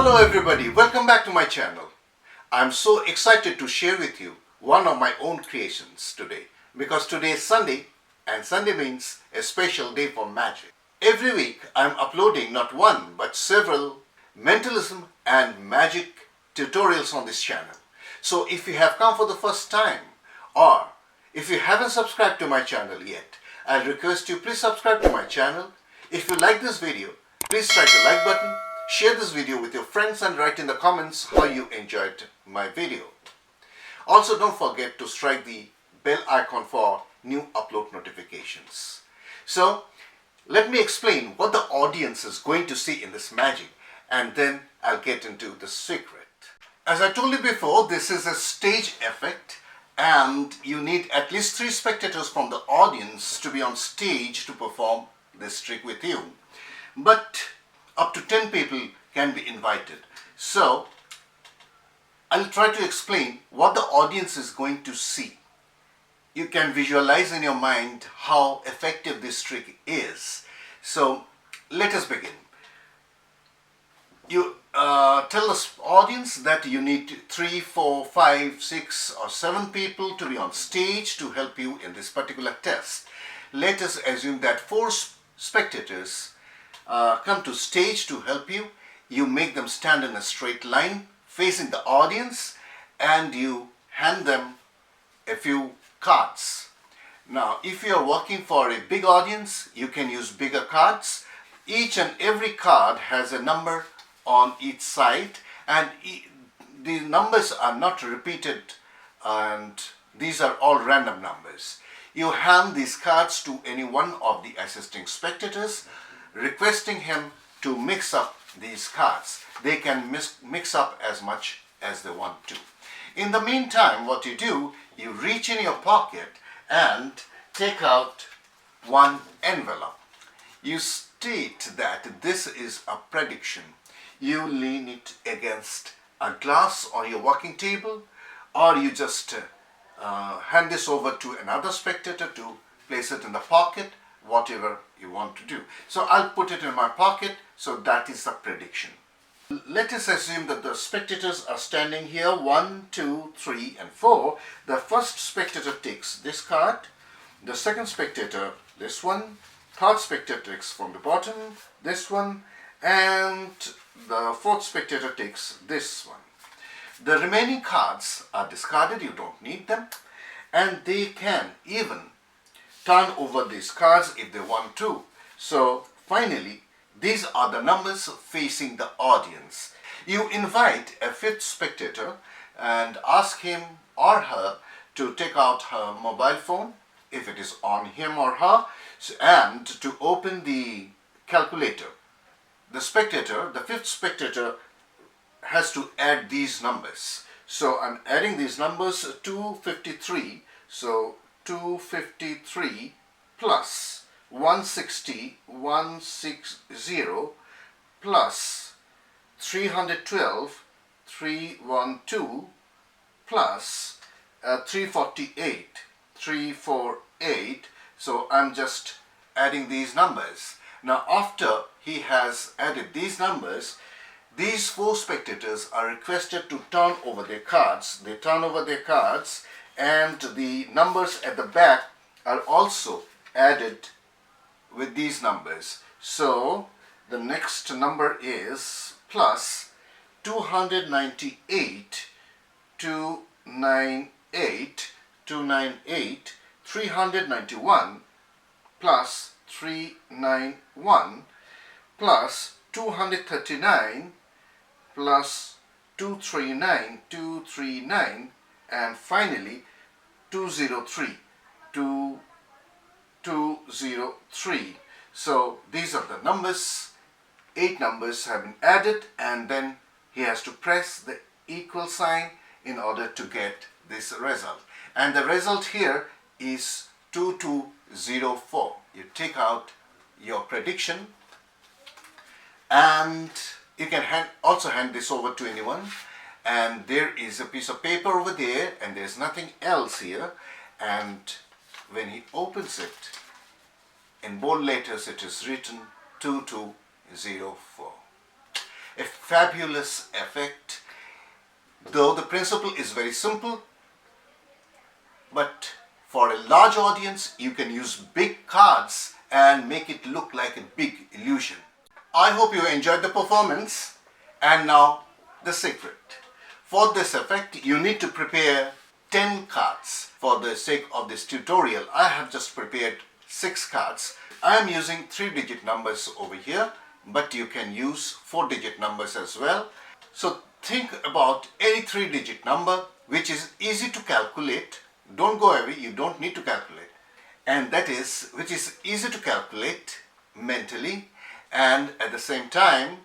Hello everybody, welcome back to my channel. I'm so excited to share with you one of my own creations today because today is Sunday and Sunday means a special day for magic. Every week I'm uploading not one but several mentalism and magic tutorials on this channel. So if you have come for the first time or if you haven't subscribed to my channel yet, I'll request you please subscribe to my channel. If you like this video, please strike the like button. Share this video with your friends and write in the comments how you enjoyed my video. Also, don't forget to strike the bell icon for new upload notifications. So, let me explain what the audience is going to see in this magic and then I'll get into the secret. As I told you before, this is a stage effect and you need at least 3 spectators from the audience to be on stage to perform this trick with you. But up to 10 people can be invited. So, I'll try to explain what the audience is going to see. You can visualize in your mind how effective this trick is. So, let us begin. You tell the audience that you need 3, 4, 5, 6 or 7 people to be on stage to help you in this particular test. Let us assume that 4 spectators come to stage to help you. You make them stand in a straight line facing the audience and you hand them a few cards. Now, if you are working for a big audience, you can use bigger cards. Each and every card has a number on each side and the numbers are not repeated and these are all random numbers. You hand these cards to any one of the assisting spectators, requesting him to mix up these cards. They can mix up as much as they want to. In the meantime, what you do, you reach in your pocket and take out one envelope. You state that this is a prediction. You lean it against a glass on your working table or you just hand this over to another spectator to place it in the pocket, whatever you want to do. So I'll put it in my pocket, so that is the prediction. Let us assume that the spectators are standing here, 1, 2, 3 and 4. The first spectator takes this card, the second spectator this one, third spectator takes from the bottom this one, and the fourth spectator takes this one. The remaining cards are discarded, you don't need them, and they can even turn over these cards if they want to. So finally, these are the numbers facing the audience. You invite a 5th spectator and ask him or her to take out her mobile phone if it is on him or her and to open the calculator. The spectator, the 5th spectator, has to add these numbers. So I'm adding these numbers, 253. So 253 plus 160 plus 312 312 plus 348. So I'm just adding these numbers. Now after he has added these numbers, these 4 spectators are requested to turn over their cards. They turn over their cards and the numbers at the back are also added with these numbers. So the next number is plus 298, 298, 298, 391 plus 391 plus 239 plus 239, 239 and finally 203, 203. So these are the numbers. 8 numbers have been added and then he has to press the equal sign in order to get this result. And the result here is 2204. You take out your prediction and you can also hand this over to anyone. And there is a piece of paper over there and there's nothing else here. And when he opens it, in bold letters it is written 2204. a fabulous effect. Though the principle is very simple, but for a large audience, you can use big cards and make it look like a big illusion. I hope you enjoyed the performance. And now the secret. For this effect, you need to prepare 10 cards. For the sake of this tutorial, I have just prepared 6 cards. I am using 3-digit numbers over here, but you can use 4-digit numbers as well. So think about any 3-digit number which is easy to calculate. Don't go away, you don't need to calculate. And that is, which is easy to calculate mentally, and at the same time,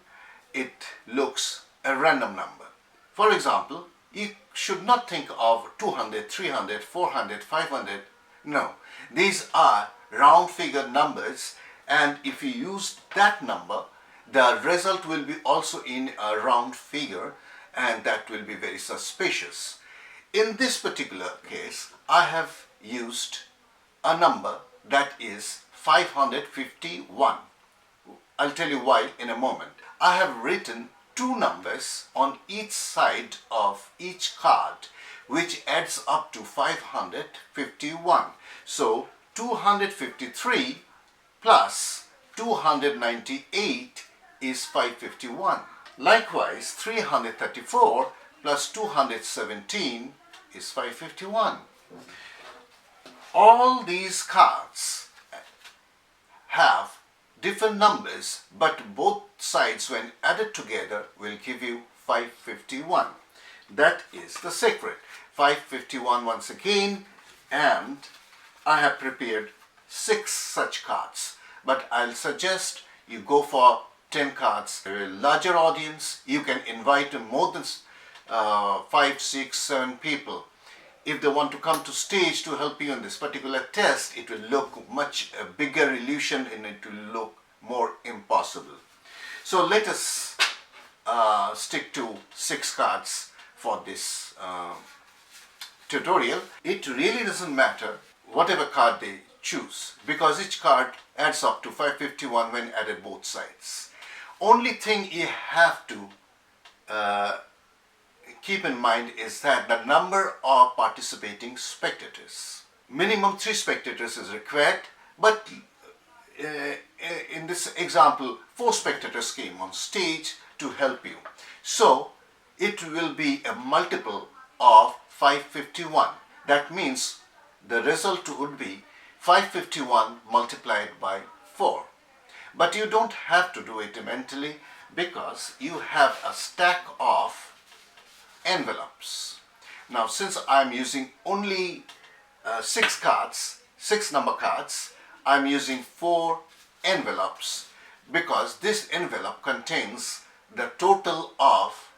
it looks a random number. For example, you should not think of 200, 300, 400, 500. No, these are round figure numbers, and if you use that number, the result will be also in a round figure, and that will be very suspicious. In this particular case, I have used a number that is 551. I'll tell you why in a moment. I have written 2 numbers on each side of each card, which adds up to 551. So 253 plus 298 is 551. Likewise, 334 plus 217 is 551. All these cards have different numbers, but both sides when added together will give you 551. That is the secret. 551 once again, and I have prepared 6 such cards, but I'll suggest you go for 10 cards. A larger audience, you can invite more than 5, 6, 7 people. If they want to come to stage to help you in this particular test, it will look much a bigger illusion and it will look more impossible. So let us stick to 6 cards for this tutorial. It really doesn't matter whatever card they choose, because each card adds up to 551 when added both sides. Only thing you have to keep in mind is that the number of participating spectators. Minimum 3 spectators is required, but in this example, 4 spectators came on stage to help you. So it will be a multiple of 551. That means the result would be 551 multiplied by 4. But you don't have to do it mentally, because you have a stack of envelopes. Now, since I'm using only 6 cards, 6 number cards, I'm using 4 envelopes, because this envelope contains the total of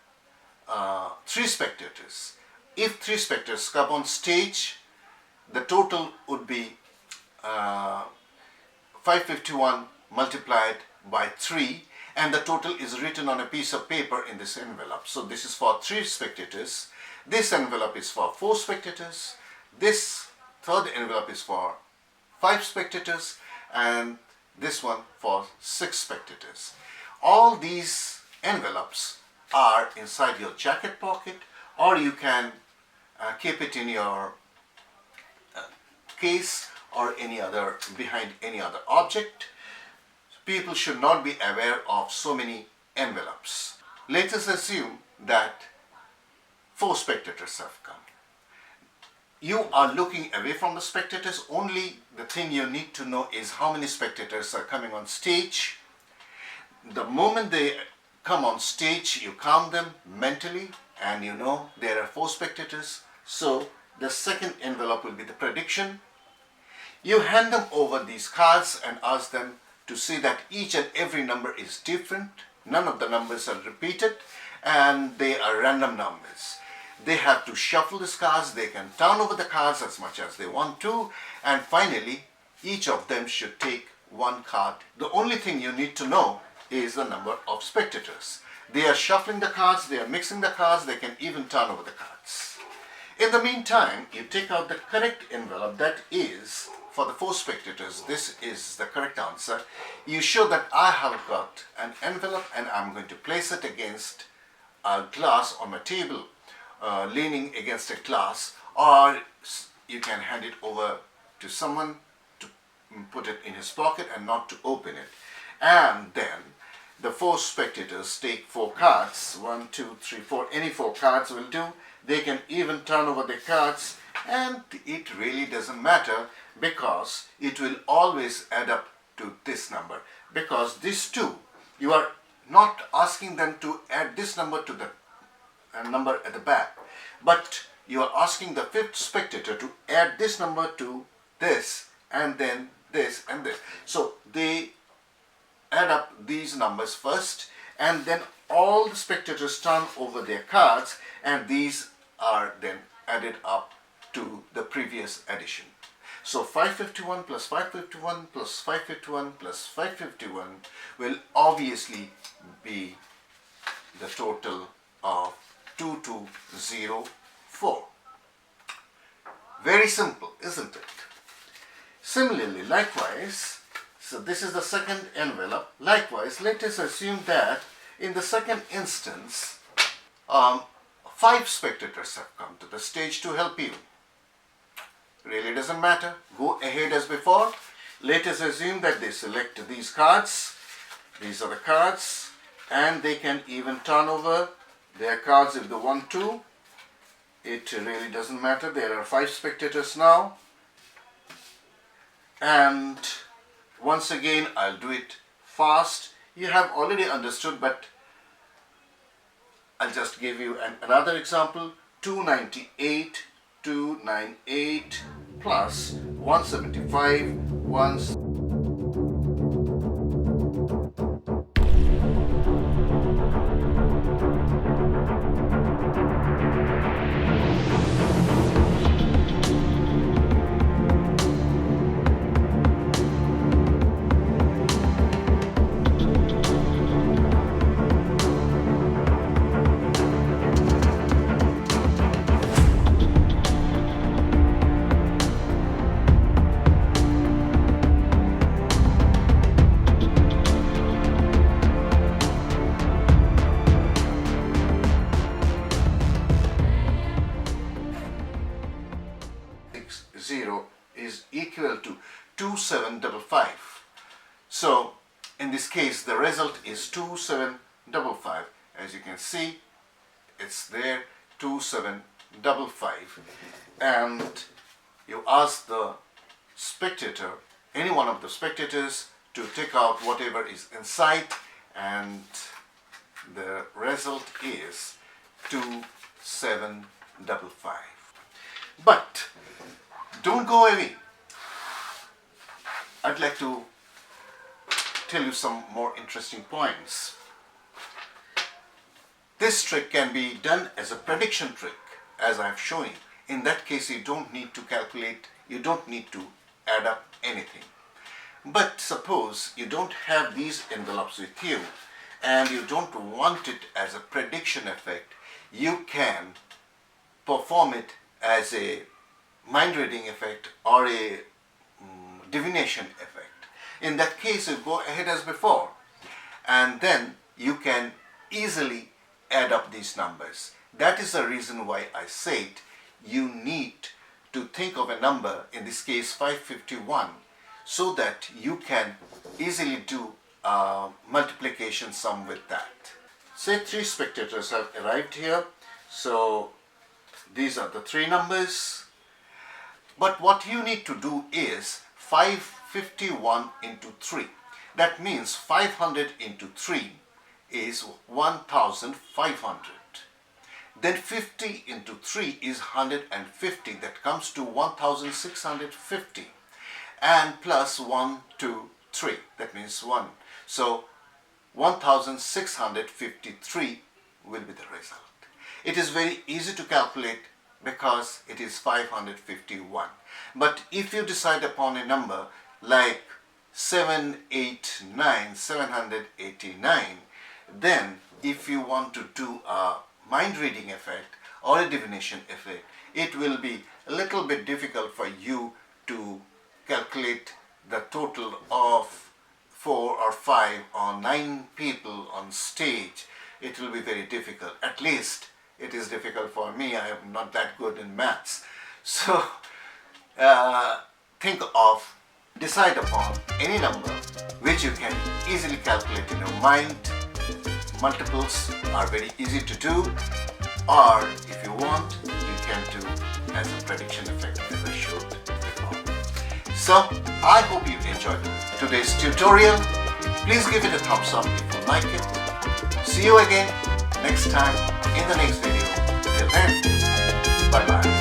3 spectators. If 3 spectators come on stage, the total would be 551 multiplied by 3, and the total is written on a piece of paper in this envelope. So this is for 3 spectators. This envelope is for 4 spectators. This third envelope is for 5 spectators, and this one for 6 spectators. All these envelopes are inside your jacket pocket, or you can keep it in your case or behind any other object. People should not be aware of so many envelopes. Let us assume that 4 spectators have come. You are looking away from the spectators. Only the thing you need to know is how many spectators are coming on stage. The moment they come on stage, you count them mentally, and you know there are 4 spectators. So the second envelope will be the prediction. You hand them over these cards and ask them to see that each and every number is different. None of the numbers are repeated, and they are random numbers. They have to shuffle these cards. They can turn over the cards as much as they want to, and finally each of them should take 1 card. The only thing you need to know is the number of spectators. They are shuffling the cards, they are mixing the cards, they can even turn over the cards. In the meantime, you take out the correct envelope, that is, for the 4 spectators, this is the correct answer. You show that I have got an envelope and I'm going to place it against a glass on my table, leaning against a glass, or you can hand it over to someone to put it in his pocket and not to open it. And then the 4 spectators take 4 cards, 1, 2, 3, 4, any 4 cards will do. They can even turn over the cards, and it really doesn't matter because it will always add up to this number, because these 2, you are not asking them to add this number to the number at the back, but you are asking the 5th spectator to add this number to this and then this and this. So they add up these numbers first, and then all the spectators turn over their cards, and these are then added up to the previous addition. So 551 plus 551 plus 551 plus 551 will obviously be the total of 2204. Very simple, isn't it? Similarly, likewise, so this is the second envelope. Likewise, let us assume that in the second instance, 5 spectators have come to the stage to help you. Really doesn't matter. Go ahead as before. Let us assume that they select these cards. These are the cards, and they can even turn over their cards if they want to. It really doesn't matter. There are 5 spectators now. And once again, I'll do it fast. You have already understood, but I'll just give you another example. 298 plus 175, 0 is equal to 2755. So in this case, the result is 2755. As you can see, it's there, 2755. And you ask the spectator, any one of the spectators, to take out whatever is inside, and the result is 2755. But don't go away. I'd like to tell you some more interesting points. This trick can be done as a prediction trick, as I've shown you. In that case, you don't need to calculate, you don't need to add up anything. But suppose you don't have these envelopes with you and you don't want it as a prediction effect, you can perform it as a mind reading effect or a divination effect. In that case, you go ahead as before, and then you can easily add up these numbers. That is the reason why I said you need to think of a number, in this case 551, so that you can easily do multiplication sum with that. Say 3 spectators have arrived here, so these are the 3 numbers. But what you need to do is 551 into 3. That means 500 into 3 is 1500. Then 50 into 3 is 150. That comes to 1650. And plus 1, 2, 3. That means 1. So 1653 will be the result. It is very easy to calculate because it is 551. But if you decide upon a number like 789, then if you want to do a mind reading effect or a divination effect, it will be a little bit difficult for you to calculate the total of 4 or 5 or 9 people on stage. It will be very difficult. At least it is difficult for me. I am not that good in maths. So decide upon any number which you can easily calculate in your mind. Multiples are very easy to do, or if you want, you can do as a prediction effect as I showed before. So I hope you enjoyed today's tutorial. Please give it a thumbs up if you like it. See you again next time in the next video. Till then, bye bye.